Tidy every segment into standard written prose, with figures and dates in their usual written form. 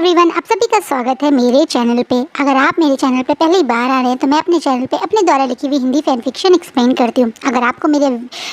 Everyone, आप सभी का स्वागत है मेरे चैनल पे। अगर आप मेरे चैनल पे पहली बार आ रहे हैं तो मैं अपने चैनल पे अपने द्वारा लिखी हुई हिंदी फैन फिक्शन एक्सप्लेन करती हूँ। अगर आपको मेरे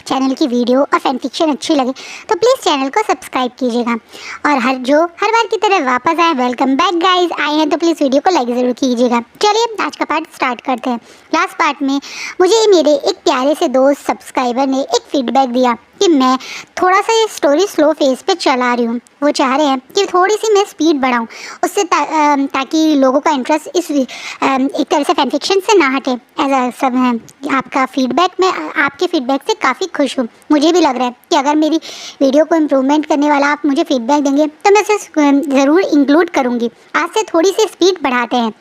चैनल की वीडियो और फैन फिक्शन अच्छी लगे तो प्लीज़ चैनल को सब्सक्राइब कीजिएगा और हर बार की तरह वापस आए। वेलकम बैक गाइज, आए हैं तो प्लीज़ वीडियो को लाइक ज़रूर कीजिएगा। चलिए आज का पार्ट स्टार्ट करते हैं। लास्ट पार्ट में मुझे मेरे एक प्यारे से दोस्त सब्सक्राइबर ने एक फीडबैक दिया कि मैं थोड़ा सा ये स्टोरी स्लो फेस पे चला रही हूँ। वो चाह रहे हैं कि थोड़ी सी मैं स्पीड बढ़ाऊँ उससे ताकि लोगों का इंटरेस्ट इस एक तरह से फैन फिक्शन से ना हटे। ऐसा सब है आपका फीडबैक। मैं आपके फीडबैक से काफ़ी खुश हूँ। मुझे भी लग रहा है कि अगर मेरी वीडियो को इम्प्रूवमेंट करने वाला आप मुझे फीडबैक देंगे तो मैं उसे ज़रूर इंक्लूड करूँगी। आज से थोड़ी सी स्पीड बढ़ाते हैं।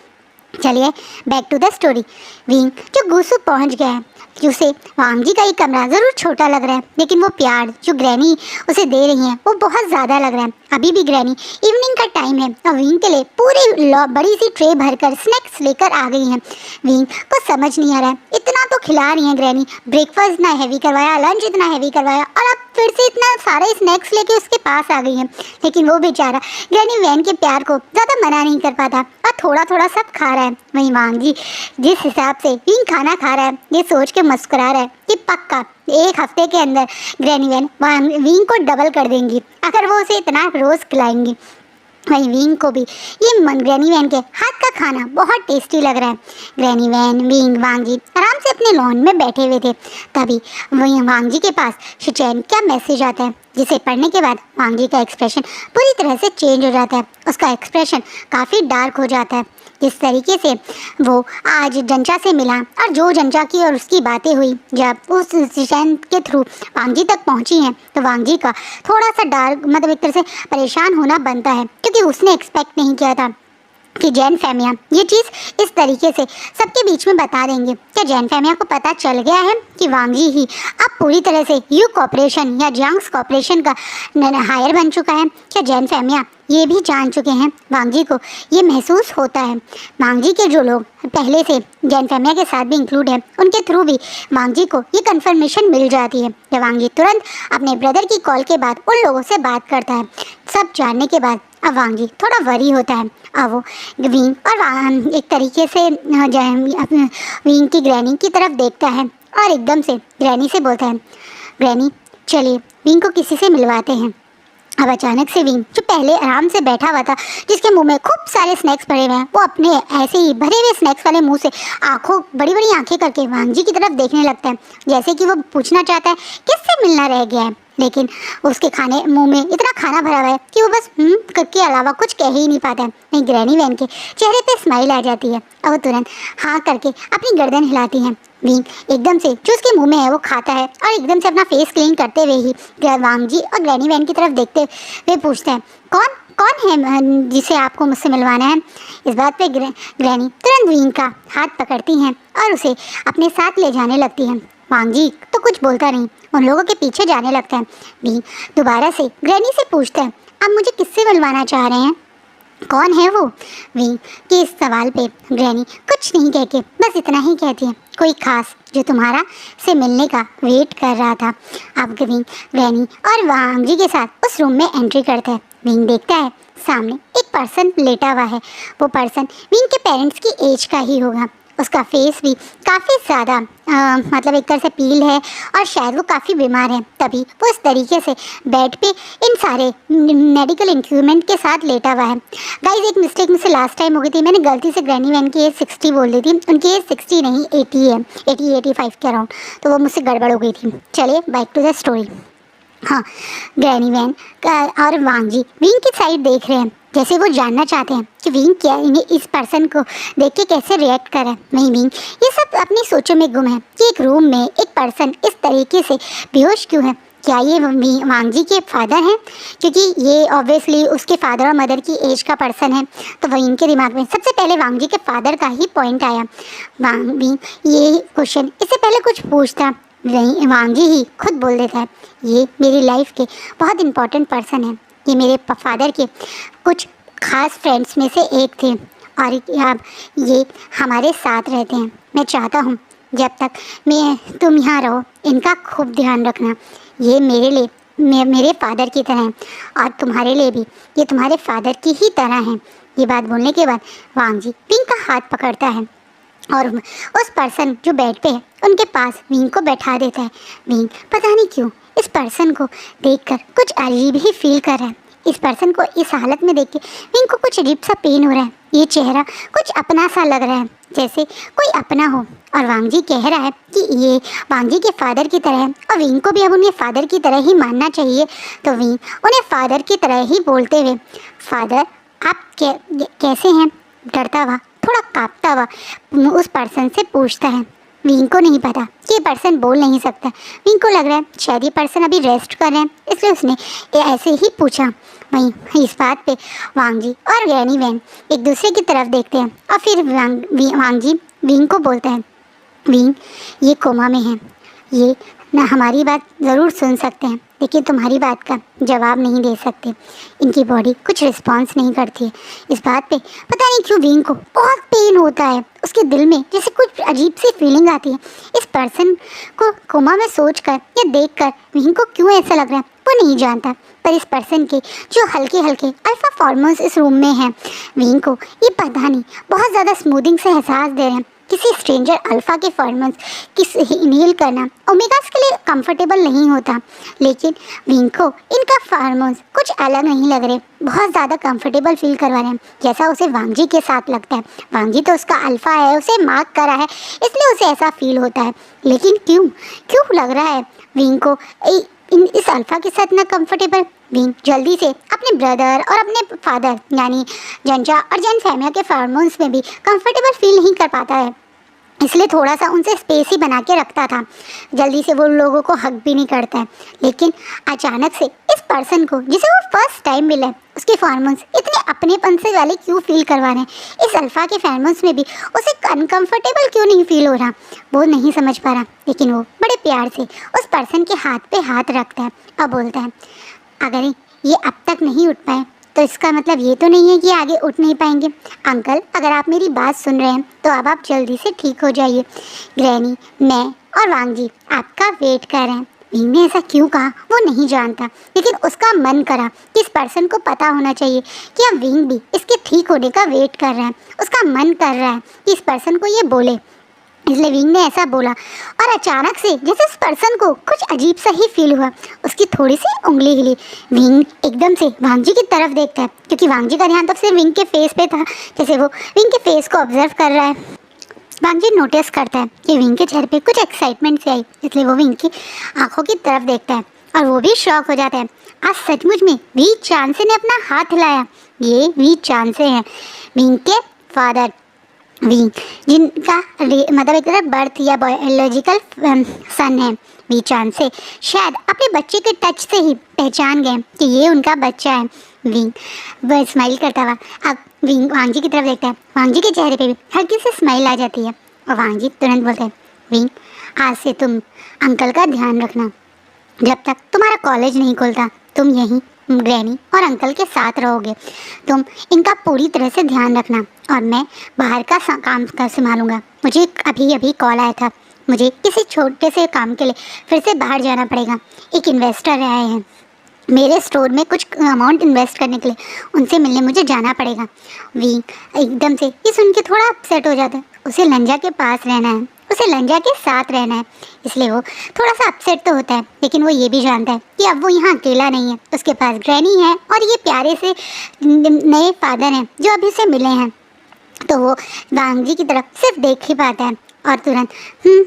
चलिए back to the story. Wing जो गुसु पहुंच गया है कि उसे वांग जी का ही कमरा ज़रूर छोटा लग रहा है, लेकिन वो प्यार जो ग्रैनी उसे दे रही है वो बहुत ज़्यादा लग रहा है। अभी भी ग्रैनी इवनिंग का टाइम है और विंग के लिए पूरी बड़ी सी ट्रे भरकर स्नैक्स लेकर आ गई हैं। विंग को समझ नहीं आ रहा है, इतना तो खिला रही हैं ग्रैनी, ब्रेकफास्ट इतना हैवी करवाया, लंच इतना हैवी करवाया और अब फिर से इतना सारे स्नैक्स लेके उसके पास आ गई हैं। लेकिन वो बेचारा ग्रैनी वैन के प्यार को ज़्यादा मना नहीं कर पाता और थोड़ा थोड़ा सब खा रहा है। वहीं वांग जी जिस हिसाब से विंग खाना खा रहा है ये सोच के मुस्कुरा रहा है कि पक्का एक हफ्ते के अंदर ग्रैनी वैन विंग को डबल कर देंगी अगर वो उसे इतना रोज़ खिलाएंगी। वहीं विंग को भी ये ग्रैनी वैन के हाथ का खाना बहुत टेस्टी लग रहा है। ग्रैनी वैन, विंग, वांग जी आराम से अपने लॉन में बैठे हुए थे। तभी वहीं वांग जी के पास शिचैन का मैसेज आता है, जिसे पढ़ने के बाद वांग जी का एक्सप्रेशन पूरी तरह से चेंज हो जाता है। उसका एक्सप्रेशन काफ़ी डार्क हो जाता है। जिस तरीके से वो आज जंचा से मिला और जो जंचा की और उसकी बातें हुई, जब उस शिचैन के थ्रू वांग जी तक पहुंची हैं तो वांग जी का थोड़ा सा डार्क मतलब एक तरह से परेशान होना बनता है, क्योंकि उसने एक्सपेक्ट नहीं किया था कि जैन फैमिया ये चीज़ इस तरीके से सबके बीच में बता देंगे। क्या जैन फैमिया को पता चल गया है कि वांग जी ही अब पूरी तरह से यू कॉर्पोरेशन या जियांग्स कॉर्पोरेशन का हायर बन चुका है? क्या जैन फैमिया ये भी जान चुके हैं? वांग जी को ये महसूस होता है। वांग जी के जो लोग पहले से जैन फैमिया के साथ भी इंक्लूड है उनके थ्रू भी वांग जी को ये कंफर्मेशन मिल जाती है। जब वांग जी तुरंत अपने ब्रदर की कॉल के बाद उन लोगों से बात करता है। सब जानने के बाद अब वांग जी थोड़ा वरी होता है। अब वो विंग और एक तरीके से विंग की ग्रैनी की तरफ देखता है और एकदम से ग्रैनी से बोलता है, ग्रैनी चलिए विंग को किसी से मिलवाते हैं। अब अचानक से विंग जो पहले आराम से बैठा हुआ था, जिसके मुंह में खूब सारे स्नैक्स पड़े हुए हैं, वो अपने ऐसे ही भरे हुए स्नैक्स वाले मुंह से बड़ी बड़ी आंखें करके वांग जी की तरफ देखने लगता है, जैसे कि वो पूछना चाहता है किससे मिलना रह गया है। लेकिन उसके मुंह में इतना खाना भरा हुआ है कि वो बस के अलावा कुछ कह ही नहीं पाता है। वहीं ग्रैनी वैन के चेहरे पे स्माइल आ जाती है और वो तुरंत हाँ करके अपनी गर्दन हिलाती हैं। विंग एकदम से जो उसके मुंह में है वो खाता है और एकदम से अपना फेस क्लीन करते हुए ही वांग जी और ग्रैनी वैन की तरफ देखते हुए पूछते हैं, कौन है जिसे आपको मुझसे मिलवाना है? इस बात पे ग्रैनी तुरंत विंग का हाथ पकड़ती हैं और उसे अपने साथ ले जाने लगती हैं। वांग जी तो कुछ बोलता नहीं, उन लोगों के पीछे जाने लगता है। विंग दोबारा से ग्रैनी से पूछता है, आप मुझे किससे मिलवाना चाह रहे हैं? कौन है वो? विंग के इस सवाल पे ग्रैनी कुछ नहीं कह के बस इतना ही कहती है, कोई खास जो तुम्हारा से मिलने का वेट कर रहा था। अब विंग ग्रैनी और वांग जी के साथ उस रूम में एंट्री करता है। विंग देखता है सामने एक पर्सन लेटा हुआ है। वो पर्सन विंग के पेरेंट्स की एज का ही होगा। उसका फेस भी काफ़ी ज़्यादा मतलब एक तरह से पील है और शायद वो काफ़ी बीमार है। तभी वो इस तरीके से बेड पे इन सारे मेडिकल इक्विपमेंट के साथ लेटा हुआ है। गाइस एक मिस्टेक मुझसे लास्ट टाइम हो गई थी, मैंने गलती से ग्रैनी वैन की एज 60 बोल दी थी। उनकी एज 60 नहीं 80 है, 80-85 के अराउंड, तो वो मुझसे गड़बड़ हो गई थी। चलिए बैक टू द स्टोरी। हाँ, ग्रैनी वैन और वांग जी विंग की साइड देख रहे हैं, जैसे वो जानना चाहते हैं कि विंग क्या इन्हें इस पर्सन को देख के कैसे रिएक्ट करे। वहीं विंग ये सब अपनी सोचों में गुम है कि एक रूम में एक पर्सन इस तरीके से बेहोश क्यों है। क्या ये वांग जी के फादर हैं? क्योंकि ये ऑब्वियसली उसके फादर और मदर की एज का पर्सन है, तो वहीं इनके दिमाग में सबसे पहले वांग जी के फादर का ही पॉइंट आया। विंग ये क्वेश्चन इससे पहले कुछ पूछता, वांग जी ही खुद बोल देता है, ये मेरी लाइफ के बहुत इंपॉर्टेंट पर्सन है, ये मेरे फादर के कुछ खास फ्रेंड्स में से एक थे और अब ये हमारे साथ रहते हैं। मैं चाहता हूँ जब तक तुम यहाँ रहो इनका खूब ध्यान रखना। ये मेरे लिए मेरे फादर की तरह हैं और तुम्हारे लिए भी ये तुम्हारे फादर की ही तरह हैं। ये बात बोलने के बाद वांग जी विंग का हाथ पकड़ता है और उस पर्सन जो बेड पे है उनके पास विंग को बैठा देता है। विंग पता नहीं क्यों इस पर्सन को देखकर कुछ अजीब ही फील कर रहा है। इस पर्सन को इस हालत में देख के विंग को कुछ अजीब सा पेन हो रहा है। ये चेहरा कुछ अपना सा लग रहा है, जैसे कोई अपना हो। और वांग जी कह रहा है कि ये वांग जी के फादर की तरह है और विंग को भी अब उन्हें फादर की तरह ही मानना चाहिए। तो विंग उन्हें फादर की तरह ही बोलते हुए, फादर आप कैसे हैं, डरता हुआ, थोड़ा कांपता हुआ उस पर्सन से पूछता है। विंग को नहीं पता कि ये पर्सन बोल नहीं सकता। विंग को लग रहा है शायद ये पर्सन अभी रेस्ट कर रहे हैं, इसलिए उसने ऐसे ही पूछा। वहीं इस बात पे वांग जी और ग्रैनी वैन एक दूसरे की तरफ देखते हैं और फिर वांग जी विंग को बोलते हैं, विंग ये कोमा में है, ये ना हमारी बात ज़रूर सुन सकते हैं लेकिन तुम्हारी बात का जवाब नहीं दे सकते। इनकी बॉडी कुछ रिस्पांस नहीं करती है। इस बात पे पता नहीं क्यों विंग को बहुत पेन होता है। उसके दिल में जैसे कुछ अजीब सी फीलिंग आती है। इस पर्सन को कोमा में सोचकर या देखकर विंग को क्यों ऐसा लग रहा है वो नहीं जानता, पर इस पर्सन के जो हल्के हल्के अल्फा फॉर्मोन्स इस रूम में हैं, विंग को ये पता नहीं बहुत ज़्यादा स्मूथिंग से एहसास दे रहे हैं। किसी स्ट्रेंजर अल्फ़ा के फॉर्मोन्स किस इनहेल करना ओमेगास के लिए कंफर्टेबल नहीं होता, लेकिन विंग को इनका फॉर्मोन्स कुछ अलग नहीं लग रहे, बहुत ज़्यादा कंफर्टेबल फील करवा रहे हैं जैसा उसे वांग जी के साथ लगता है। वांग जी तो उसका अल्फ़ा है, उसे मार्क करा है, इसलिए उसे ऐसा फील होता है। लेकिन क्यों लग रहा है विंग को इस अल्फ़ा के साथ ना कंफर्टेबल। विंग जल्दी से अपने ब्रदर और अपने फादर यानी जंजा और जैन फैमिया के फार्मोन्स में भी कंफर्टेबल फील नहीं कर पाता है, इसलिए थोड़ा सा उनसे स्पेस ही बना के रखता था। जल्दी से वो लोगों को हक भी नहीं करता है। लेकिन अचानक से इस पर्सन को जिसे वो फर्स्ट टाइम मिला है उसके फार्मोन्स इतने अपनेपन से वाले क्यों फील करवा रहे हैं। इस अल्फ़ा के फार्मोन्स में भी उसे अनकम्फर्टेबल क्यों नहीं फील हो रहा, वो नहीं समझ पा रहा। लेकिन वो बड़े प्यार से उस पर्सन के हाथ पे हाथ रखता है और बोलता है, अगर ये अब तक नहीं उठ पाए तो इसका मतलब ये तो नहीं है कि आगे उठ नहीं पाएंगे। अंकल अगर आप मेरी बात सुन रहे हैं तो अब आप जल्दी से ठीक हो जाइए। ग्रैनी, मैं और वांग जी आपका वेट कर रहे हैं। विंग ने ऐसा क्यों कहा वो नहीं जानता, लेकिन उसका मन करा कि इस पर्सन को पता होना चाहिए कि अब विंग भी इसके ठीक होने का वेट कर रहा है। उसका मन कर रहा है कि इस पर्सन को ये बोले, इसलिए विंग ने ऐसा बोला। और अचानक से जैसे इस पर्सन को कुछ अजीब सा ही फील हुआ, उसकी थोड़ी सी उंगली हिली। विंग एकदम से वांग जी की तरफ देखता है क्योंकि वांग जी का ध्यान तो सिर्फ विंग के फेस पे था, जैसे वो विंग के फेस को ऑब्जर्व कर रहा है। वांग जी नोटिस करता है कि विंग के चेहरे पे कुछ एक्साइटमेंट से आई, इसलिए वो विंग की आंखों की तरफ देखता है और वो भी शॉक हो जाता है। आज सचमुच में वी चांसे ने अपना हाथ हिलाया। ये वी चांसे हैं, विंग के फादर, विंग जिनका मतलब एक तरह बर्थ या बायोलॉजिकल सन है। वी चांसे शायद अपने बच्चे के टच से ही पहचान गए कि ये उनका बच्चा है। विंग वह स्माइल करता हुआ अब विंग वांग जी की तरफ देखता है। वांग जी के चेहरे पे भी हल्की सी स्माइल आ जाती है और वांग जी तुरंत बोलते हैं, विंग आज से तुम अंकल का ध्यान रखना, जब तक तुम्हारा कॉलेज नहीं खुलता तुम यहीं ग्रैनी और अंकल के साथ रहोगे। तुम इनका पूरी तरह से ध्यान रखना और मैं बाहर का काम कर संभालूंगा। मुझे अभी कॉल आया था, मुझे किसी छोटे से काम के लिए फिर से बाहर जाना पड़ेगा। एक इन्वेस्टर आए हैं मेरे स्टोर में कुछ अमाउंट इन्वेस्ट करने के लिए, उनसे मिलने मुझे जाना पड़ेगा। विंग एकदम से ये सुन के थोड़ा अपसेट हो जाता है। उसे लंजा के पास रहना है, उसे लंजा के साथ रहना है, इसलिए वो थोड़ा सा अपसेट तो होता है। लेकिन वो ये भी जानता है कि अब वो यहाँ अकेला नहीं है, उसके पास ग्रैनी है और ये प्यारे से नए फादर हैं जो अभी से मिले हैं। तो वो वांग जी की तरफ सिर्फ देख ही पाता है और तुरंत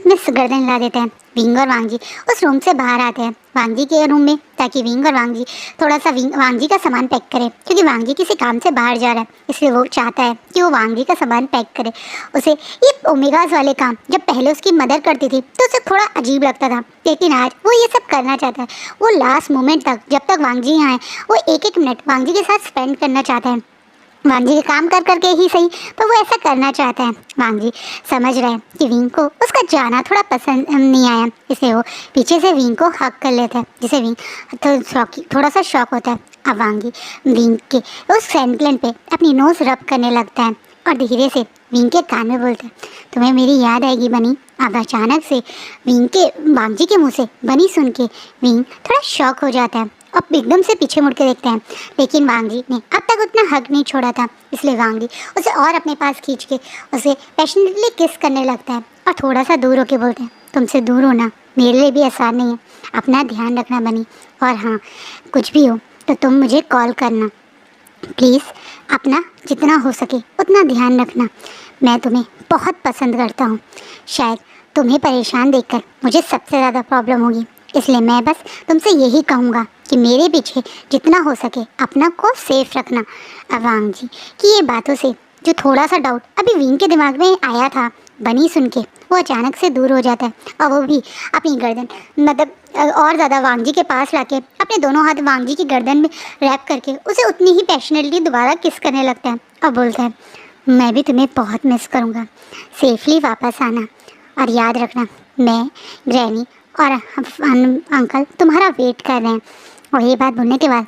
मिस गर्दन हिला देता है। विंग और वांग जी उस रूम से बाहर आते हैं वांग जी के रूम में, ताकि विंग और वांग जी थोड़ा सा वांग जी का सामान पैक करे, क्योंकि वांग जी किसी काम से बाहर जा रहा है, इसलिए वो चाहता है कि वो वांग जी का सामान पैक करे। उसे ये ओमेगास वाले काम जब पहले उसकी मदर करती थी तो उसे थोड़ा अजीब लगता था, लेकिन आज वो ये सब करना चाहता है। वो लास्ट मोमेंट तक जब तक वांग जी यहाँ है वो एक मिनट वांग जी के साथ स्पेंड करना चाहता है। वांग जी काम कर करके ही सही, पर वो ऐसा करना चाहता है। वांग जी समझ रहे हैं कि विंग को उसका जाना थोड़ा पसंद नहीं आया, इसलिए वो पीछे से विंग को हक कर लेता है, जिसे विंग थोड़ा सा शॉक होता है। अब वांग जी विंग के उस सैंडग्लैंड पे अपनी नोज़ रब करने लगता है और धीरे से विंग के कान में बोलता है, तुम्हें मेरी याद आएगी बनी। अब अचानक से वांग जी के मुँह से बनी सुन के विंग थोड़ा शॉक हो जाता है अब एकदम से पीछे मुड़ के देखते हैं, लेकिन वांग जी ने अब तक उतना हक नहीं छोड़ा था। इसलिए वांग जी उसे और अपने पास खींच के उसे पैशनेटली किस करने लगता है और थोड़ा सा दूर होके बोलते हैं, तुमसे दूर होना मेरे लिए भी आसान नहीं है, अपना ध्यान रखना बनी, और हाँ कुछ भी हो तो तुम मुझे कॉल करना प्लीज़, अपना जितना हो सके उतना ध्यान रखना। मैं तुम्हें बहुत पसंद करता हूँ। शायद तुम्हें परेशान देखकर मुझे सबसे ज़्यादा प्रॉब्लम होगी, इसलिए मैं बस तुमसे यही कहूँगा कि मेरे पीछे जितना हो सके अपना को सेफ रखना। वांग जी की ये बातों से जो थोड़ा सा डाउट अभी विंग के दिमाग में आया था, बनी सुन के वो अचानक से दूर हो जाता है और वो भी अपनी गर्दन मतलब और ज़्यादा वांग जी के पास लाके अपने दोनों हाथ वांग जी की गर्दन में रैप करके उसे उतनी ही पैशनेटली दोबारा किस करने लगता है और बोलता है, मैं भी तुम्हें बहुत मिस करूँगा, सेफली वापस आना, और याद रखना मैं, ग्रैनी और अंकल तुम्हारा वेट कर रहे हैं। और ये बात बोलने के बाद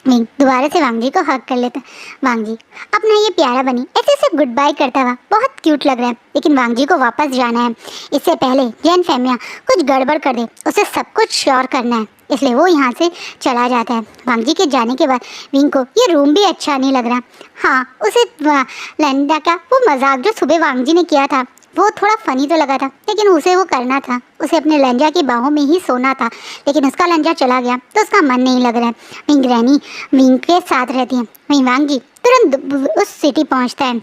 विंग दोबारा से वांग जी को हक कर लेता। वांग जी अपना ये प्यारा बनी ऐसे ऐसे गुड बाय करता हुआ बहुत क्यूट लग रहा है, लेकिन वांग जी को वापस जाना है। इससे पहले जैन फैमिया कुछ गड़बड़ कर दे, उसे सब कुछ श्योर करना है, इसलिए वो यहाँ से चला जाता है। वांग जी के जाने के बाद विंग को ये रूम भी अच्छा नहीं लग रहा। हाँ उसे लैंडा का वो मजाक जो सुबह वांग जी ने किया था वो थोड़ा फनी तो लगा था, लेकिन उसे वो करना था, उसे अपने लंजा की बाहों में ही सोना था, लेकिन उसका लंजा चला गया तो उसका मन नहीं लग रहा है। विंग ग्रैनी विंग के साथ रहती है। वहीं वांग जी तुरंत उस सिटी पहुंचता है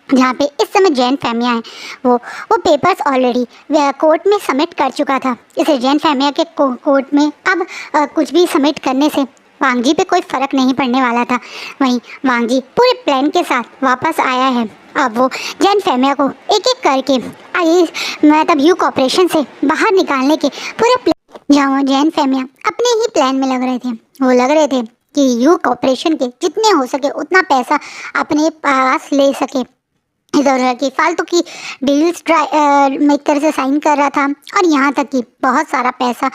जहाँ पे इस समय जैन फैमिया है। वो पेपर्स ऑलरेडी कोर्ट में सबमिट कर चुका था, इसे जैन फैमिया के कोर्ट में अब कुछ भी सबमिट करने से वांग जी पे कोई फ़र्क नहीं पड़ने वाला था। वहीं वांग जी पूरे प्लान के साथ वापस आया है। अब वो जैन फैमिया को एक एक करके मतलब यू कॉर्पोरेशन से बाहर निकालने के पूरे जहाँ जैन फैमिया अपने ही प्लान में लग रहे थे। वो लग रहे थे कि यू कॉर्पोरेशन के जितने हो सके उतना पैसा अपने पास ले सके, इधर उधर की फालतू की डील्स एक तरह से साइन कर रहा था, और यहाँ तक कि बहुत सारा पैसा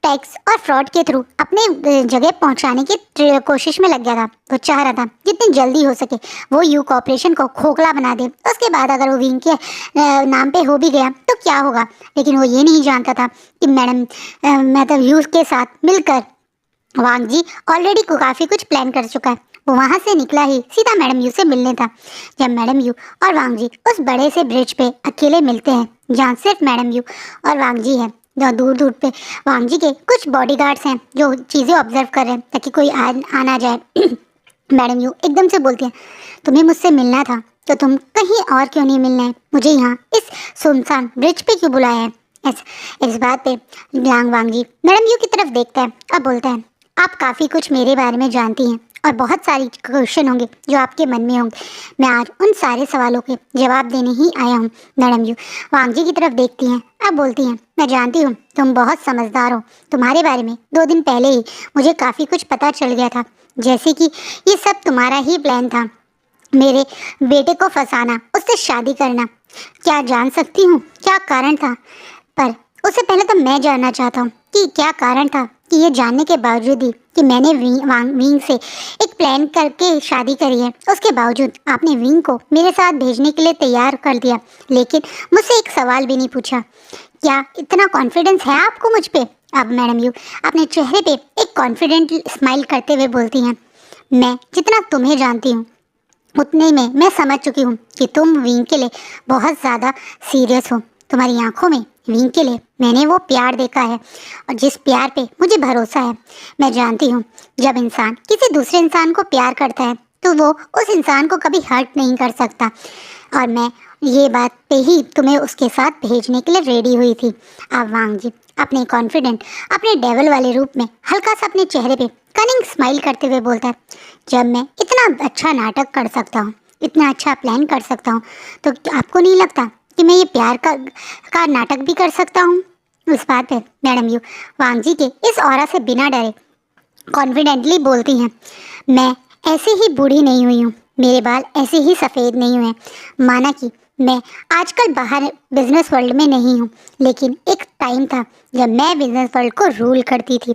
टैक्स और फ्रॉड के थ्रू अपने जगह पहुँचाने की कोशिश में लग गया था। वो चाह रहा था जितनी जल्दी हो सके वो यू कॉर्पोरेशन को खोखला बना दे, उसके बाद अगर वो विंग के नाम पे हो भी गया तो क्या होगा। लेकिन वो ये नहीं जानता था कि मैडम मतलब यू के साथ मिलकर वांग जी ऑलरेडी काफ़ी कुछ प्लान कर चुका है। वो वहाँ से निकला ही सीधा मैडम यू से मिलने था। जब मैडम यू और वांग जी उस बड़े से ब्रिज पे अकेले मिलते हैं जहाँ सिर्फ मैडम यू और वांग जी है, जहाँ दूर दूर पे वांग जी के कुछ बॉडीगार्ड्स हैं जो चीज़ें ऑब्जर्व कर रहे हैं ताकि कोई आ ना जाए। मैडम यू एकदम से बोलती हैं, तुम्हें मुझसे मिलना था तो तुम कहीं और क्यों नहीं मिलना है, मुझे यहाँ इस सुनसान ब्रिज पे क्यों बुलाया है। इस बात पे वांग जी मैडम यू की तरफ देखता है और बोलता है, आप काफ़ी कुछ मेरे बारे में जानती हैं और बहुत सारी क्वेश्चन होंगे जो आपके मन में होंगे, मैं आज उन सारे सवालों के जवाब देने ही आया हूँ। मैडम यू वांग जी की तरफ देखती हैं, अब बोलती हैं, मैं जानती हूँ तुम बहुत समझदार हो, तुम्हारे बारे में 2 दिन पहले ही मुझे काफ़ी कुछ पता चल गया था, जैसे कि ये सब तुम्हारा ही प्लान था, मेरे बेटे को फंसाना, उससे शादी करना। क्या जान सकती हूँ क्या कारण था? पर उससे पहले तो मैं जानना चाहता हूँ कि क्या कारण था कि ये जानने के बावजूद ही कि मैंने विंग से एक प्लान करके शादी करी है, उसके बावजूद आपने विंग को मेरे साथ भेजने के लिए तैयार कर दिया, लेकिन मुझसे एक सवाल भी नहीं पूछा। क्या इतना कॉन्फिडेंस है आपको मुझ पे? अब मैडम यू अपने चेहरे पे एक कॉन्फिडेंट स्माइल करते हुए बोलती हैं, मैं जितना तुम्हें जानती हूँ उतने में मैं समझ चुकी हूँ कि तुम विंग के लिए बहुत ज़्यादा सीरियस हो। तुम्हारी आंखों में विंग के लिए मैंने वो प्यार देखा है, और जिस प्यार पे मुझे भरोसा है। मैं जानती हूँ जब इंसान किसी दूसरे इंसान को प्यार करता है तो वो उस इंसान को कभी हर्ट नहीं कर सकता, और मैं ये बात पे ही तुम्हें उसके साथ भेजने के लिए रेडी हुई थी। अब वांग जी अपने कॉन्फिडेंट अपने डेविल वाले रूप में हल्का सा अपने चेहरे पे कनिंग स्माइल करते हुए बोलता है, जब मैं इतना अच्छा नाटक कर सकता हूँ, इतना अच्छा प्लान कर सकता हूँ, तो आपको नहीं लगता कि मैं ये प्यार का नाटक भी कर सकता हूँ? उस बात पे मैडम यू वांग जी के इस ऑरा से बिना डरे कॉन्फिडेंटली बोलती हैं, मैं ऐसे ही बूढ़ी नहीं हुई हूँ, मेरे बाल ऐसे ही सफ़ेद नहीं हुए। माना कि मैं आजकल बाहर बिजनेस वर्ल्ड में नहीं हूँ, लेकिन एक टाइम था जब मैं बिजनेस वर्ल्ड को रूल करती थी।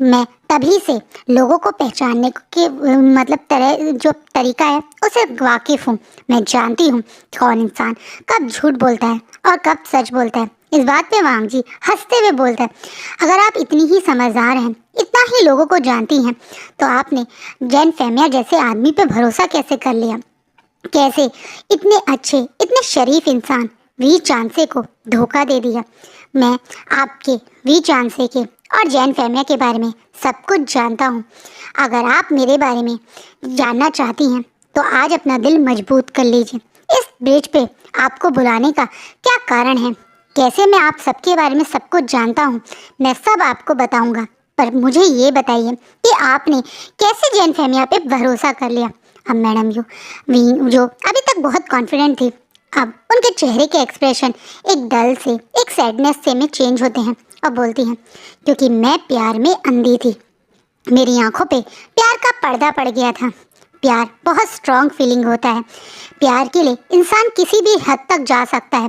मैं तभी से लोगों को पहचानने के मतलब जो तरीका है उसे वाकिफ़ हूँ। मैं जानती हूँ कौन इंसान कब झूठ बोलता है और कब सच बोलता है। इस बात पे वांग जी हंसते हुए बोलता है, अगर आप इतनी ही समझदार हैं, इतना ही लोगों को जानती हैं, तो आपने जैन फेमिया जैसे आदमी पे भरोसा कैसे कर लिया? कैसे इतने अच्छे, इतने शरीफ इंसान वी चांसे को धोखा दे दिया? मैं आपके वी चांसे के और जैन फेमिया के बारे में सब कुछ जानता हूँ। अगर आप मेरे बारे में जानना चाहती हैं तो आज अपना दिल मजबूत कर लीजिए। इस ब्रिज पे आपको बुलाने का क्या कारण है? कैसे मैं आप सबके बारे में सब कुछ जानता हूँ, मैं सब आपको बताऊंगा। पर मुझे ये बताइए कि आपने कैसे जैन फेमिया पे भरोसा कर लिया? अब मैडम जो अभी तक बहुत कॉन्फिडेंट थी, अब उनके चेहरे के एक्सप्रेशन एक डल से, एक सैडनेस से में चेंज होते हैं और बोलती हैं, क्योंकि मैं प्यार में अंधी थी। मेरी आंखों पे प्यार का पर्दा पड़ गया था। प्यार बहुत स्ट्रॉन्ग फीलिंग होता है। प्यार के लिए इंसान किसी भी हद तक जा सकता है,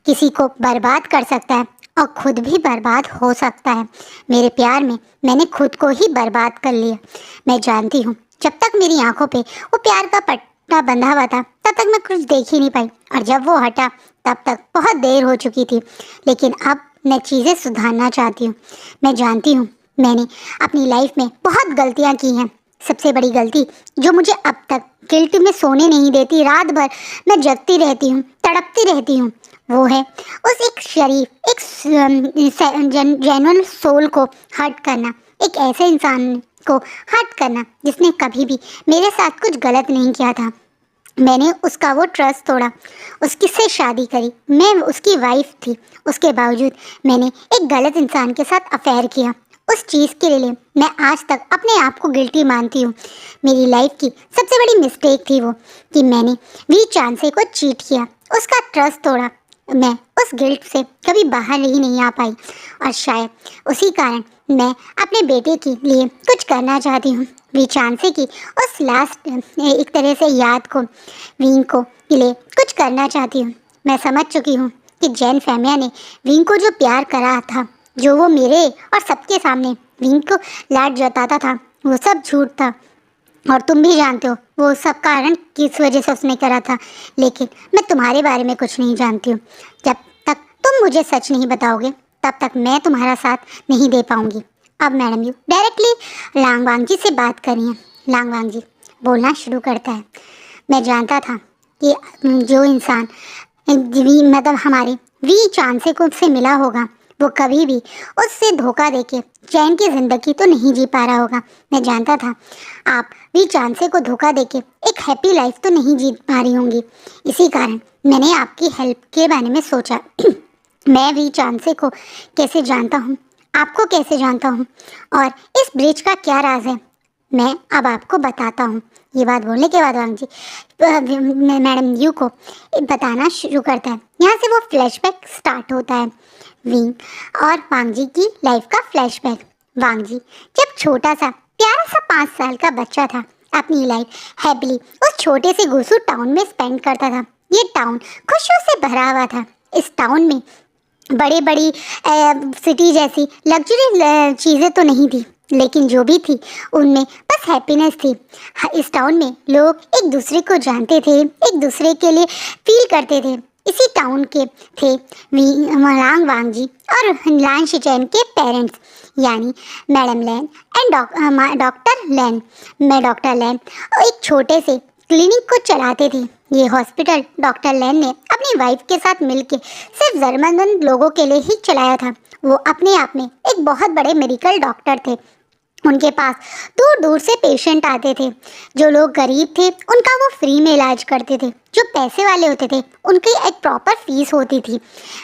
किसी को बर्बाद कर सकता है और खुद भी बर्बाद हो सकता है। मेरे प्यार में मैंने खुद को ही बर्बाद कर लिया। मैं जानती हूँ जब तक मेरी आंखों पे वो प्यार का पट्टा बंधा हुआ था तब तक मैं कुछ देख ही नहीं पाई, और जब वो हटा तब तक बहुत देर हो चुकी थी। लेकिन अब मैं चीज़ें सुधारना चाहती हूँ। मैं जानती हूँ मैंने अपनी लाइफ में बहुत गलतियाँ की हैं। सबसे बड़ी गलती जो मुझे अब तक गिल्ट में सोने नहीं देती, रात भर मैं जगती रहती हूँ, तड़पती रहती हूँ, वो है उस एक शरीफ, एक जेन्युइन सोल को हर्ट करना, एक ऐसे इंसान को हर्ट करना जिसने कभी भी मेरे साथ कुछ गलत नहीं किया था। मैंने उसका वो ट्रस्ट तोड़ा, उसकी से शादी करी, मैं उसकी वाइफ थी। उसके बावजूद मैंने एक गलत इंसान के साथ अफेयर किया। उस चीज़ के लिए मैं आज तक अपने आप को गिल्टी मानती हूँ। मेरी लाइफ की सबसे बड़ी मिस्टेक थी वो कि मैंने वी चांसे को चीट किया, उसका ट्रस्ट तोड़ा। मैं उस गिल्ट से कभी बाहर ही नहीं आ पाई, और शायद उसी कारण मैं अपने बेटे के लिए कुछ करना चाहती हूँ। वी चांसे की उस लास्ट एक तरह से याद को, विंग को के लिए कुछ करना चाहती हूँ। मैं समझ चुकी हूँ कि जैन फेमिया ने विंग को जो प्यार करा था, जो वो मेरे और सबके सामने विंग को लाड जताता था, वो सब झूठ था। और तुम भी जानते हो वो सब कारण किस वजह से उसने करा था। लेकिन मैं तुम्हारे बारे में कुछ नहीं जानती हूँ। जब तक तुम मुझे सच नहीं बताओगे तब तक मैं तुम्हारा साथ नहीं दे पाऊँगी। अब मैडम यू डायरेक्टली लांगवांग जी से बात करिए। लांगवांग जी बोलना शुरू करता है। मैं जानता था कि जो इंसान मतलब हमारे वी चांसे को से मिला होगा वो कभी भी उससे धोखा देके चैन की ज़िंदगी तो नहीं जी पा रहा होगा। मैं जानता था आप वी चांसे को धोखा देके एक हैप्पी लाइफ तो नहीं जी पा रही होंगी। इसी कारण मैंने आपकी हेल्प के बारे में सोचा। मैं वी चांसे को कैसे जानता हूँ, आपको कैसे जानता हूँ, और इस ब्रिज का क्या राज है, मैं अब आपको बताता हूँ। ये बात बोलने के बाद वांग जी मैडम यू को बताना शुरू करता है। यहाँ से वो फ्लैशबैक स्टार्ट होता है, विंग और वांग जी की लाइफ का फ्लैशबैक। वांग जी जब छोटा सा प्यारा सा 5 साल का बच्चा था, अपनी लाइफ हैप्पीली उस छोटे से गुसू टाउन में स्पेंड करता था। ये टाउन खुशियों से भरा हुआ था। इस टाउन में बड़ी बड़ी सिटी जैसी लग्जरी चीज़ें तो नहीं थी, लेकिन जो भी थी उनमें बस हैप्पीनेस थी। इस टाउन में लोग एक दूसरे को जानते थे, एक दूसरे के लिए फील करते थे। इसी टाउन के थे लांगवांग जी और लान शिचैन के पेरेंट्स, यानी मैडम लैन एंड डॉक्टर लैन। मैं डॉक्टर लैन एक छोटे से क्लिनिक को चलाते थे। ये हॉस्पिटल डॉक्टर लैन ने अपनी वाइफ के साथ मिलकर सिर्फ ज़रूरतमंद लोगों के लिए ही चलाया था। वो अपने आप में एक बहुत बड़े मेडिकल डॉक्टर थे। उनके पास दूर दूर से पेशेंट आते थे। जो लोग गरीब थे उनका वो फ्री में इलाज करते थे। जो पैसे वाले होते थे उनकी एक प्रॉपर फीस होती थी।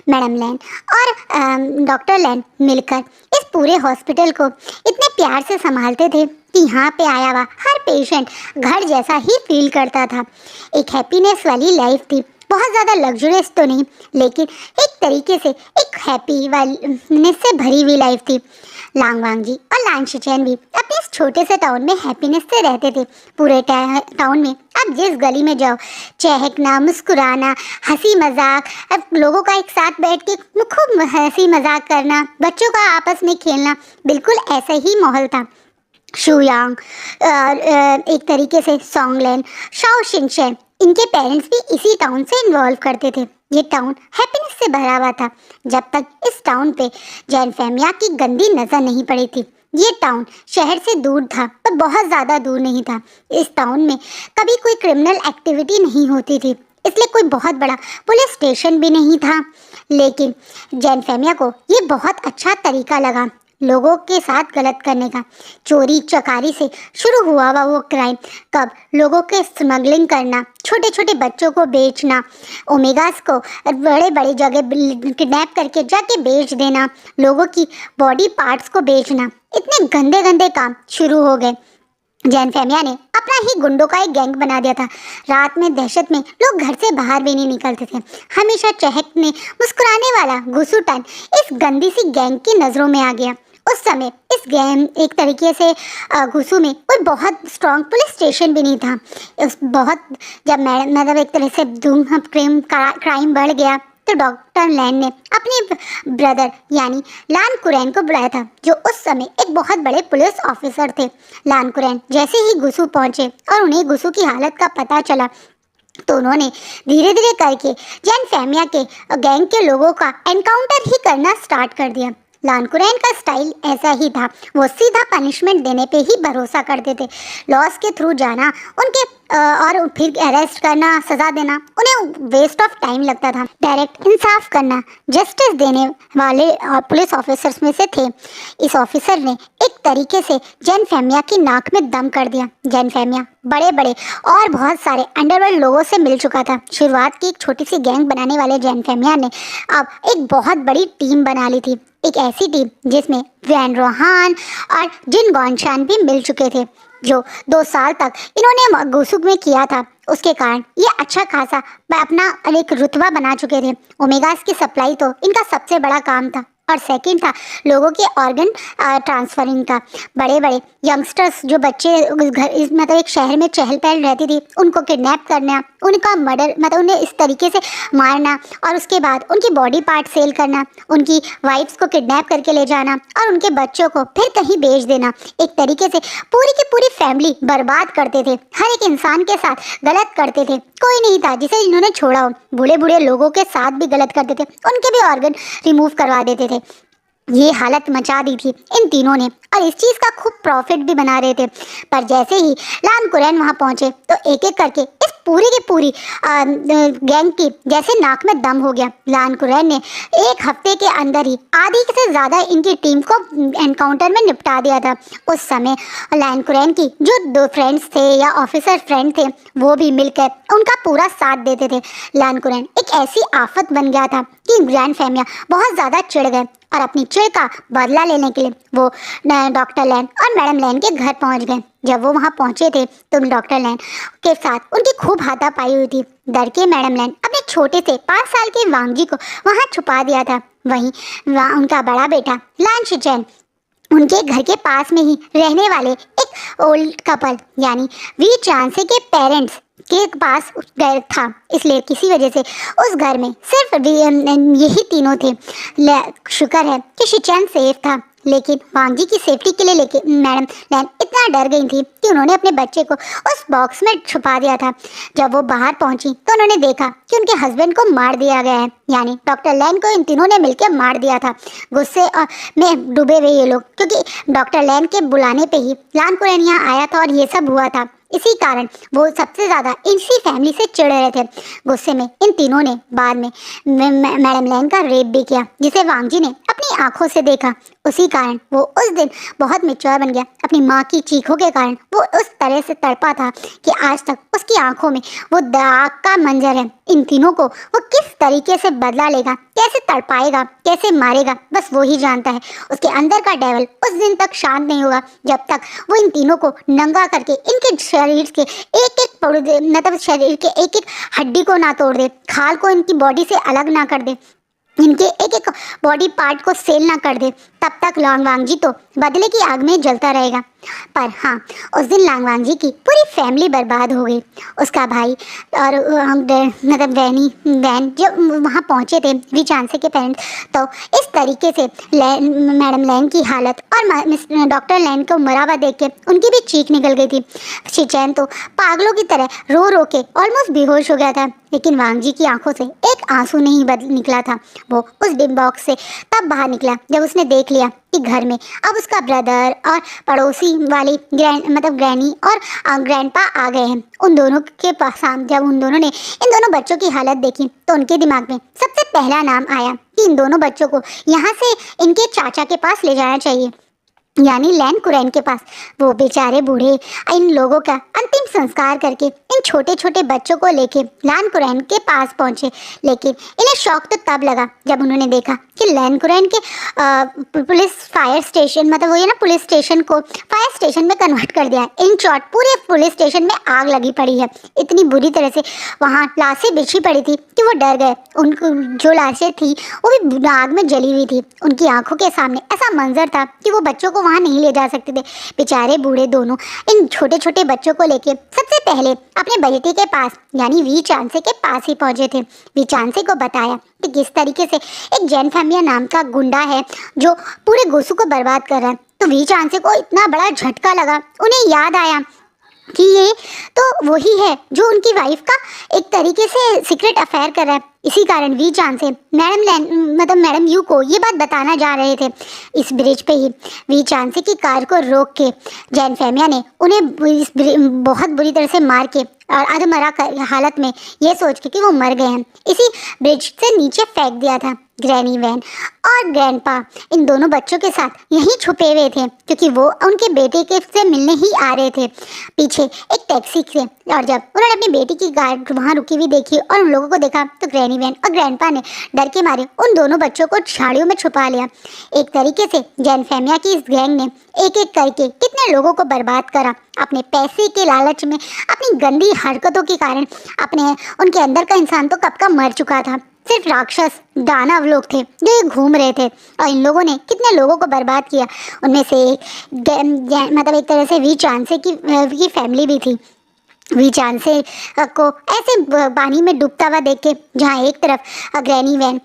मैडम लैन और डॉक्टर लैन मिलकर इस पूरे हॉस्पिटल को इतने प्यार से संभालते थे कि यहाँ पे आया हुआ हर पेशेंट घर जैसा ही फील करता था। एक हैप्पीनेस वाली लाइफ थी, बहुत ज़्यादा लग्जरियस तो नहीं, लेकिन एक तरीके से एक हैप्पी वालीनेस से भरी हुई लाइफ थी। लांगवांग जी और लान शिचैन भी अपने इस छोटे से टाउन में हैप्पीनेस से रहते थे। पूरे टाउन में अब जिस गली में जाओ, चहकना, मुस्कुराना, हंसी मजाक, अब लोगों का एक साथ बैठ के खूब हंसी मजाक करना, बच्चों का आपस में खेलना, बिल्कुल ऐसा ही माहौल था। शुयांग एक तरीके से सोंगलेन, शाओ शिनशेन, इनके पेरेंट्स भी इसी टाउन से इन्वॉल्व करते थे। ये टाउन हैप्पीनेस से भरा हुआ था जब तक इस टाउन पे जैन फैमिया की गंदी नजर नहीं पड़ी थी। ये टाउन शहर से दूर था पर बहुत ज़्यादा दूर नहीं था। इस टाउन में कभी कोई क्रिमिनल एक्टिविटी नहीं होती थी, इसलिए कोई बहुत बड़ा पुलिस स्टेशन भी नहीं था। लेकिन जैन फैमिया को ये बहुत अच्छा तरीका लगा लोगों के साथ गलत करने का। चोरी चकारी से शुरू हुआ वो क्राइम कब लोगों के स्मगलिंग करना, छोटे छोटे बच्चों को बेचना, ओमेगास को बड़े बड़े जगह किडनैप करके जाके बेच देना, लोगों की बॉडी पार्ट्स को बेचना, इतने गंदे गंदे काम शुरू हो गए। जैन फैमिया ने अपना ही गुंडों का एक गैंग बना दिया था। रात में दहशत में लोग घर से बाहर भी नहीं निकलते थे। हमेशा चहकने मुस्कुराने वाला गुसूटन इस गंदी सी गैंग की नज़रों में आ गया। उस समय इस गैंग एक तरीके से गुसू में कोई बहुत स्ट्रॉन्ग पुलिस स्टेशन भी नहीं था। उस बहुत जब मतलब एक तरह से क्राइम बढ़ गया तो डॉक्टर लैन ने अपने ब्रदर यानी लान कुरैन को बुलाया था, जो उस समय एक बहुत बड़े पुलिस ऑफिसर थे। लान कुरैन जैसे ही गुसू पहुंचे और उन्हें गुसू की हालत का पता चला तो उन्होंने धीरे धीरे करके जैन फैमिया के गैंग के लोगों का एनकाउंटर ही करना स्टार्ट कर दिया। लान कुरैन का स्टाइल ऐसा ही था, वो सीधा पनिशमेंट देने पे ही भरोसा करते थे। लॉस के थ्रू जाना उनके और फिर अरेस्ट करना, सज़ा देना उन्हें वेस्ट ऑफ टाइम लगता था। डायरेक्ट इंसाफ करना जस्टिस देने वाले पुलिस ऑफिसर्स में से थे। इस ऑफिसर ने एक तरीके से जैन फैमिया की नाक में दम कर दिया। जैन फैमिया बड़े बड़े और बहुत सारे अंडरवर्ल्ड लोगों से मिल चुका था। शुरुआत की एक छोटी सी गैंग बनाने वाले जैन फैमिया ने अब एक बहुत बड़ी टीम बना ली थी, एक ऐसी टीम जिसमें वैन रोहान और जिन गॉनशान भी मिल चुके थे। जो 2 साल तक इन्होंने गुसू में किया था, उसके कारण ये अच्छा खासा अपना एक रुतबा बना चुके थे। ओमेगास की सप्लाई तो इनका सबसे बड़ा काम था और सेकंड था लोगों के ऑर्गन ट्रांसफरिंग का। बड़े बड़े यंगस्टर्स जो बच्चे घर मतलब एक शहर में चहल पहल रहती थी, उनको किडनैप करना, उनका मर्डर मतलब उन्हें इस तरीके से मारना और उसके बाद उनकी बॉडी पार्ट सेल करना, उनकी वाइफ्स को किडनैप करके ले जाना और उनके बच्चों को फिर कहीं बेच देना। एक तरीके से पूरी की पूरी फैमिली बर्बाद करते थे। हर एक इंसान के साथ गलत करते थे, कोई नहीं था जिसे इन्होंने छोड़ा हो। बूढ़े बूढ़े लोगों के साथ भी गलत करते थे, उनके भी ऑर्गन रिमूव करवा देते थे। ये हालत मचा दी थी इन तीनों ने और इस चीज़ का खूब प्रॉफिट भी बना रहे थे। पर जैसे ही लान कुरैन वहाँ पहुँचे तो एक एक करके इस पूरी की पूरी गैंग की जैसे नाक में दम हो गया। लान कुरैन ने 1 हफ्ते के अंदर ही आधी से ज़्यादा इनकी टीम को एनकाउंटर में निपटा दिया था। उस समय लान कुरैन की जो 2 फ्रेंड्स थे या ऑफिसर फ्रेंड थे वो भी मिलकर उनका पूरा साथ देते थे। लान कुरैन एक ऐसी आफत बन गया था कि जैन फैमिया बहुत ज़्यादा चिढ़ गए और अपनी चिढ़ का बदला लेने के लिए वो डॉक्टर लैन और मैडम लैन के घर पहुंच गए। जब वो वहां पहुंचे थे तो डॉक्टर लैन के साथ उनकी खूब हाथापाई हुई थी। डर के मैडम लैन अपने छोटे से 5 साल के वांगजी को वहां छुपा दिया था। वहीं उनका बड़ा बेटा लान शिचैन उनके घर के पास में ही रहने वाले एक ओल्ड कपल यानी वी चांसे के पेरेंट्स के पास गया था, इसलिए किसी वजह से उस घर में सिर्फ यही तीनों थे। शुक्र है कि शिचैन सेफ था, लेकिन वांगजी की सेफ्टी के लिए लेके मैडम लैन इतना डर गई थी कि उन्होंने अपने बच्चे को उस बॉक्स में छुपा दिया था। जब वो बाहर पहुंची तो उन्होंने देखा कि उनके हस्बैंड को मार दिया गया है, यानी डॉक्टर लैन को इन तीनों ने मिलकर मार दिया था। गुस्से में डूबे हुए ये लोग, क्योंकि डॉक्टर लैन के बुलाने पे ही लान कुरैन यहाँ आया था और ये सब हुआ था। इसी कारण वो सबसे ज़्यादा इसी फैमिली से चिढ़ रहे थे। गुस्से में इन तीनों ने बाद में मैडम लैन का रेप भी किया, जिसे वांगजी ने अपनी आंखों से देखा। उसी कारण वो उस दिन बहुत मैच्योर बन गया। अपनी माँ की चीखों के कारण वो उस तरह से तड़पा था कि आज तक उसकी आंखों में वो दाग का मंजर है। इन तीनों को वो किस तरीके से बदला लेगा, कैसे तड़पाएगा, कैसे मारेगा, बस वो ही जानता है। उसके अंदर का डेविल उस दिन तक शांत नहीं होगा जब तक वो इन तीनों को नंगा करके इनके शरीर के मतलब शरीर के एक एक हड्डी को ना तोड़ दे, खाल को इनकी बॉडी से अलग ना कर दे, इनके एक एक बॉडी पार्ट को सेल ना कर दे, तब तक लॉन्ग वांगजी तो बदले की आग में जलता रहेगा। पर हाँ, उस दिन लांग वांगजी की पूरी फैमिली बर्बाद हो गई। उसका भाई और मतलब वैन जब वहाँ पहुँचे थे वी चांसे के पेरेंट्स, तो इस तरीके से मैडम लैंग की हालत और डॉक्टर लैंग को मरा हुआ देख के उनकी भी चीख निकल गई थी। शिचैन तो पागलों की तरह रो रो के ऑलमोस्ट बेहोश हो गया था, लेकिन वांगजी की आंखों से एक आंसू नहीं निकला था। वो उस बिग बॉक्स से तब बाहर निकला जब उसने देख लिया कि घर में अब उसका ब्रदर और पड़ोसी वाली ग्रैनी और ग्रैंडपा आ गए हैं। उन दोनों के पास जब उन दोनों ने इन दोनों बच्चों की हालत देखी तो उनके दिमाग में सबसे पहला नाम आया कि इन दोनों बच्चों को यहाँ से इनके चाचा के पास ले जाना चाहिए, यानी लैन कुरैन के पास। वो बेचारे बूढ़े इन लोगों का अंतिम संस्कार करके इन छोटे छोटे बच्चों को लेके लैन कुरैन के पास पहुंचे, लेकिन इन्हें शौक तो तब लगा जब उन्होंने देखा कि लैन कुरैन के पुलिस फायर स्टेशन मतलब वो ये ना पुलिस स्टेशन को फायर स्टेशन में कन्वर्ट कर दिया। इन शॉर्ट पूरे पुलिस स्टेशन में आग लगी पड़ी है। इतनी बुरी तरह से वहाँ लाशें बिछी पड़ी थी कि वो डर गए। उनको जो लाशें थी वो भी आग में जली हुई थी। उनकी आंखों के सामने ऐसा मंजर था कि वो बच्चों को वहाँ नहीं ले जा सकते थे। बेचारे बूढ़े दोनों इन छोटे छोटे बच्चों को लेके सबसे पहले अपने बेटे के पास यानी वी चांसे के पास ही पहुंचे थे। वी चांसे को बताया कि किस तरीके से एक जैन फैमिया नाम का गुंडा है जो पूरे गोसू को बर्बाद कर रहा है। तो वी चांसे को इतना बड़ा झटका लगा, उन्हें याद आया कि ये तो वही है जो उनकी वाइफ का एक तरीके से सीक्रेट अफेयर कर रहा है। इसी कारण वी चांसे मैडम यू को ये बात बताना जा रहे थे। इस ब्रिज पे ही वी चांसे की कार को रोक के जैन फैमिया ने उन्हें बहुत बुरी तरह से मार के और अधमरा हालत में ये सोच के कि वो मर गए हैं इसी ब्रिज से नीचे फेंक दिया था। ग्रैनी वैन और ग्रैंडपा इन दोनों बच्चों के साथ यहीं छुपे हुए थे क्योंकि वो उनके बेटे के से मिलने ही आ रहे थे पीछे एक टैक्सी से। और जब उन्होंने अपनी बेटी की कार वहाँ रुकी हुई देखी और उन लोगों को देखा तो ग्रैनी वैन और ग्रैंडपा ने डर के मारे उन दोनों बच्चों को झाड़ियों में छुपा लिया। एक तरीके से जैन फैमिया की इस गैंग ने एक एक करके कितने लोगों को बर्बाद करा। अपने पैसे के लालच में अपनी गंदी हरकतों के कारण उनके अंदर का इंसान तो कब का मर चुका था। सिर्फ राक्षस दानव लोग थे जो ये घूम रहे थे और इन लोगों ने कितने लोगों को बर्बाद किया। उनमें से एक तरह से वी चांसे की फैमिली भी थी। वी चांसे को ऐसे पानी में डूबता हुआ देख के जहाँ एक तरफ ग्रैनी वैन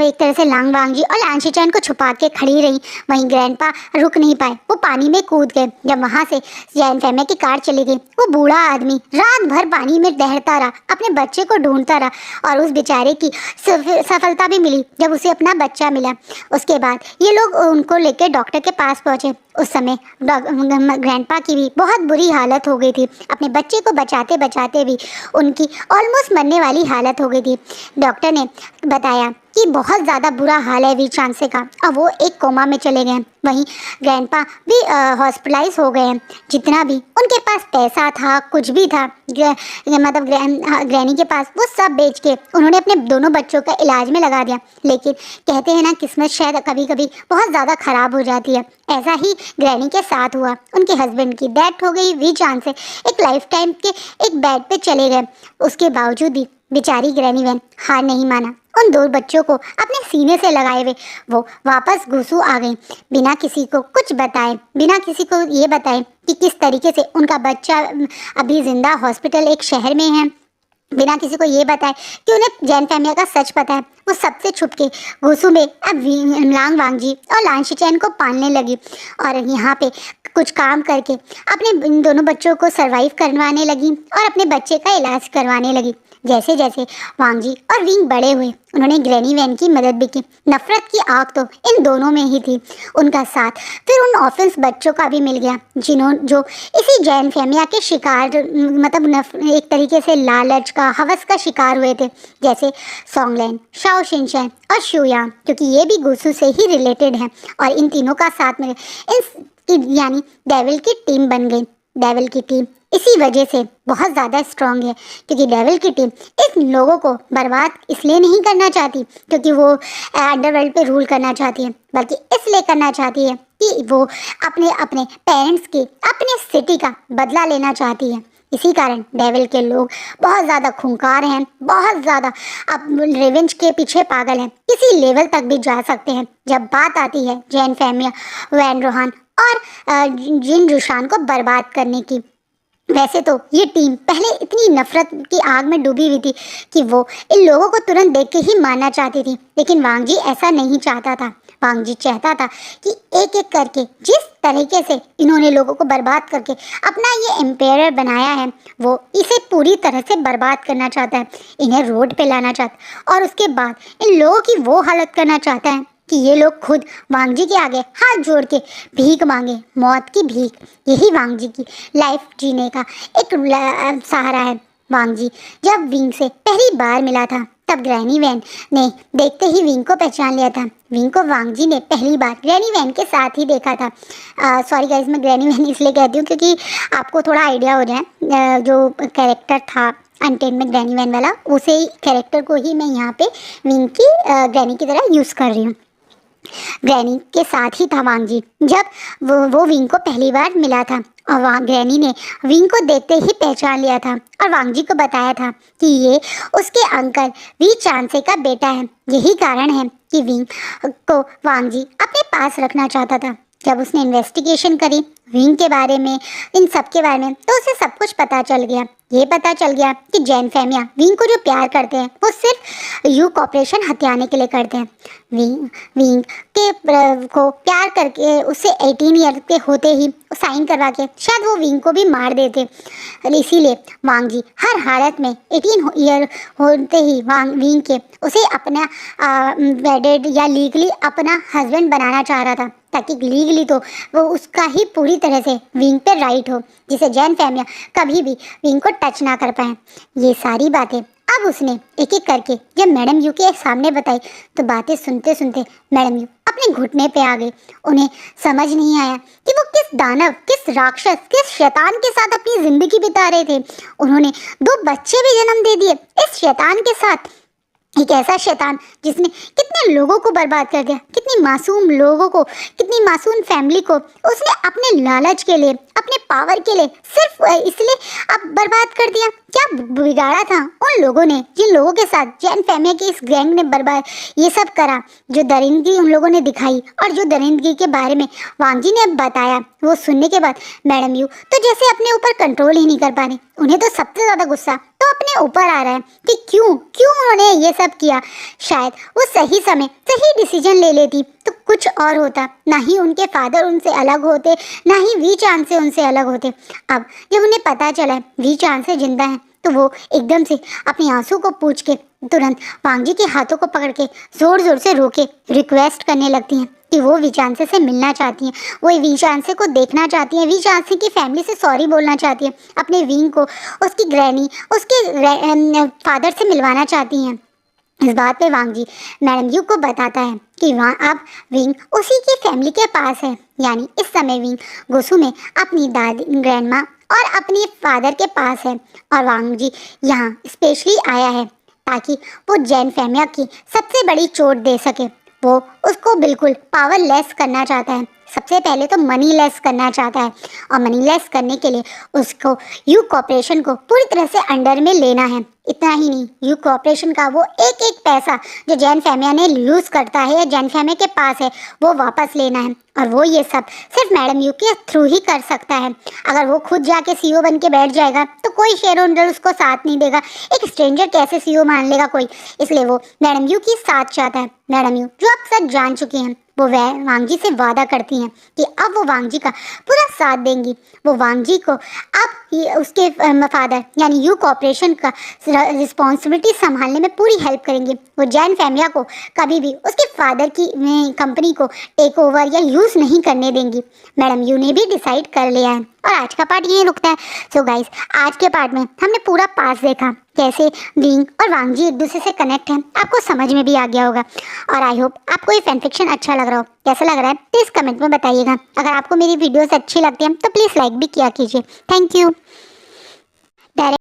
एक तरह से लांग वांगजी और लांग शिचैन को छुपा के खड़ी रही, वहीं ग्रैंडपा रुक नहीं पाए, वो पानी में कूद गए। जब वहाँ से जैन फैमिली की कार चली गई, वो बूढ़ा आदमी रात भर पानी में तैरता रहा, अपने बच्चे को ढूंढता रहा और उस बेचारे की सफलता भी मिली जब उसे अपना बच्चा मिला। उसके बाद ये लोग उनको लेकर डॉक्टर के पास पहुँचे। उस समय ग्रैंडपा की भी बहुत बुरी हालत हो गई थी। अपने बच्चे को बचाते बचाते भी उनकी ऑलमोस्ट मरने वाली हालत हो गई थी। डॉक्टर ने बताया कि बहुत ज़्यादा बुरा हाल है वी चांसे का और वो एक कोमा में चले गए। वहीं ग्रैंडपा भी हॉस्पिटलाइज हो गए हैं। जितना भी उनके पास पैसा था कुछ भी था ग्रैनी के पास, वो सब बेच के उन्होंने अपने दोनों बच्चों का इलाज में लगा दिया। लेकिन कहते हैं ना किस्मत शायद कभी कभी बहुत ज़्यादा ख़राब हो जाती है। ऐसा ही ग्रैनी के साथ हुआ। उनके हस्बैंड की डेथ हो गई। वी चांसे एक लाइफ टाइम के एक बेड पे चले गए। उसके बावजूद भी बेचारी ग्रैनी वैन हार नहीं माना। उन दो बच्चों को अपने सीने से लगाए हुए वो वापस गोसू आ गई, बिना किसी को कुछ बताए, बिना किसी को ये बताए कि किस तरीके से उनका बच्चा अभी जिंदा हॉस्पिटल एक शहर में है, बिना किसी को ये बताए कि उन्हें जैन फैमिली का सच पता है। वो सबसे छुप के गोसू में अब लांग वांगजी और लांग शिचैन को पालने लगी और यहाँ पे कुछ काम करके अपने इन दोनों बच्चों को सरवाइव करवाने लगी और अपने बच्चे का इलाज करवाने लगी। जैसे जैसे वांगजी और विंग बड़े हुए, उन्होंने ग्रैनी वैन की मदद भी की। नफरत की आग तो इन दोनों में ही थी। उनका साथ फिर उन ऑफेंस बच्चों का भी मिल गया जो इसी जैन फैमिया के शिकार एक तरीके से लालच का हवस का शिकार हुए थे, जैसे सोंगलैन, शाओ शिनचैन और शुयांग, क्योंकि ये भी गोसू से ही रिलेटेड हैं। और इन तीनों का साथ में यानी डेविल की टीम बन गई। डेविल की टीम इसी वजह से बहुत ज़्यादा स्ट्रॉन्ग है क्योंकि डेविल की टीम इन लोगों को बर्बाद इसलिए नहीं करना चाहती क्योंकि वो अंडरवर्ल्ड पे रूल करना चाहती है, बल्कि इसलिए करना चाहती है कि वो अपने अपने पेरेंट्स की अपने सिटी का बदला लेना चाहती है। इसी कारण डेविल के लोग बहुत ज़्यादा खूंखार हैं, बहुत ज़्यादा अब रिवेंज के पीछे पागल हैं, किसी लेवल तक भी जा सकते हैं। जब बात आती है जैन फैमिया, वैन रोहान और जिन रुशान को बर्बाद करने की। वैसे तो ये टीम पहले इतनी नफरत की आग में डूबी हुई थी कि वो इन लोगों को तुरंत देख के ही मारना चाहती थी, लेकिन वांग जी ऐसा नहीं चाहता था। वांग जी चाहता था कि एक एक करके जिस तरीके से इन्होंने लोगों को बर्बाद करके अपना ये एम्पायर बनाया है, वो इसे पूरी तरह से बर्बाद करना चाहता है, इन्हें रोड पे लाना चाहता है और उसके बाद इन लोगों की वो हालत करना चाहता है कि ये लोग खुद वांग जी के आगे हाथ जोड़ के भीख मांगे, मौत की भीख। यही वांग जी की लाइफ जीने का एक सहारा है। वांग जी जब विंग से पहली बार मिला था तब ग्रैनी वैन ने देखते ही विंग को पहचान लिया था। विंग को वांग जी ने पहली बार ग्रैनी वैन के साथ ही देखा था। सॉरी गाइस, मैं ग्रैनी वैन इसलिए कहती हूँ क्योंकि आपको थोड़ा आइडिया हो जाए। जो कैरेक्टर था अनटेड में ग्रैनी वैन वाला, उसे कैरेक्टर को ही मैं यहाँ पे विंग की ग्रैनी की तरह यूज़ कर रही हूँ। ग्रैनी के साथ ही था वांग जी जब वो विंग को पहली बार मिला था और वहाँ ग्रैनी ने विंग को देखते ही पहचान लिया था और वांग जी को बताया था कि ये उसके अंकल वी चांसे का बेटा है। यही कारण है कि विंग को वांग जी अपने पास रखना चाहता था। जब उसने इन्वेस्टिगेशन करी विंग के बारे में, इन सब के बारे में, तो उसे सब कुछ पता चल गया। ये पता चल गया कि जैन फैमिया विंग को जो प्यार करते हैं वो सिर्फ यू कॉर्पोरेशन हथियाने के लिए करते हैं। विंग के को प्यार करके उसे 18 ईयर के होते ही साइन करवा के शायद वो विंग को भी मार देते। इसीलिए वांग जी हर हालत में 18 ईयर होते ही विंग के उसे अपना वेडेड या लीगली अपना हस्बैंड बनाना चाह रहा था, ताकि लीगली तो वो उसका ही पूरी तरह से विंग पे राइट हो, जिसे जैन फैमिया कभी भी विंग को टच ना कर पाए। ये सारी बातें अब उसने एक एक करके जब मैडम यू के सामने बताई तो बातें सुनते सुनते मैडम यू अपने घुटने पे आ गई। उन्हें समझ नहीं आया कि वो किस दानव, किस राक्षस, किस शैतान के साथ अपनी जिंदगी बिता रहे थे। उन्होंने 2 बच्चे भी जन्म दे दिए इस शैतान के साथ। एक ऐसा शैतान जिसने कितने लोगों को बर्बाद कर दिया, कितनी मासूम लोगों को, कितनी मासूम फैमिली को उसने अपने लालच के लिए, अपने पावर के लिए सिर्फ इसलिए अब बर्बाद कर दिया। क्या बिगाड़ा था उन लोगों ने, जिन लोगों के साथ जैन फैमिली के इस गैंग ने बर्बाद ये सब करा, जो दरिंदगी उन लोगों ने दिखाई और जो दरिंदगी के बारे में वांग जी ने अब बताया। वो सुनने के बाद मैडम यू तो जैसे अपने ऊपर कंट्रोल ही नहीं कर पा रही। उन्हें तो सबसे ज़्यादा गुस्सा तो अपने ऊपर आ रहा है कि क्यों उन्होंने ये सब किया। शायद वो सही समय सही डिसीजन ले लेती तो कुछ और होता। ना ही उनके फादर उनसे अलग होते, ना ही वी चांद से उनसे अलग होते। अब जब उन्हें पता चला वी चांद से जिंदा है तो वो एकदम से अपने आंसू को पूछ के तुरंत वांग जी के हाथों को पकड़ के जोर जोर से रोके रिक्वेस्ट करने लगती हैं कि वो वीचांसे से मिलना चाहती हैं, वो वीचांसे को देखना चाहती हैं, वीचांसे की फैमिली से सॉरी बोलना चाहती हैं, अपने विंग को, उसकी ग्रैनी, उसके फादर से मिलवाना चाहती हैं। इस बात पे वांग जी मैडम यू को बताता है कि वहाँ अब विंग उसी की फैमिली के पास है। यानी इस समय विंग गोसू में अपनी दादी, ग्रैंडमा और अपने फादर के पास है और वांग जी यहाँ स्पेशली आया है ताकि वो जैन फैमिली की सबसे बड़ी चोट दे सके। वो उसको बिल्कुल पावरलेस करना चाहता है। सबसे पहले तो मनी लेस करना चाहता है और मनी लेस करने के लिए उसको यू कॉर्पोरेशन को पूरी तरह से अंडर में लेना है। इतना ही नहीं, यू कॉर्पोरेशन का वो एक एक पैसा जो जैन फैमिया ने यूज़ करता है या जैन फैमिया के पास है वो वापस लेना है। और वो ये सब सिर्फ मैडम यू के थ्रू ही कर सकता है। अगर वो खुद जाके सीईओ बन के बैठ जाएगा तो कोई शेयर होल्डर उसको साथ नहीं देगा। एक स्ट्रेंजर कैसे सीईओ मान लेगा कोई, इसलिए वो मैडम यू की साथ चाहता है। मैडम यू जो अब सच जान चुकी हैं वो वांग जी से वादा करती हैं कि अब वो वांग जी का पूरा साथ देंगी। वो वांग जी को अब उसके फादर यानी यू कॉर्पोरेशन का रिस्पॉन्सिबिलिटी संभालने में पूरी हेल्प करेंगी। वो जैन फैमिया को कभी भी उसके फादर की कंपनी को टेक ओवर या यूज़ नहीं करने देंगी। मैडम यू ने भी डिसाइड कर लिया है और आज का पार्ट यहीं रुकता है। सो गाइस, आज के पार्ट में हमने पूरा पास देखा कैसे विंग और वांग जी एक दूसरे से कनेक्ट हैं। आपको समझ में भी आ गया होगा और आई होप आपको ये फैन फिक्शन अच्छा लग रहा हो। कैसा लग रहा है प्लीज़ कमेंट में बताइएगा। अगर आपको मेरी वीडियोस अच्छी लगती हैं तो प्लीज़ लाइक भी किया कीजिए। Thank you.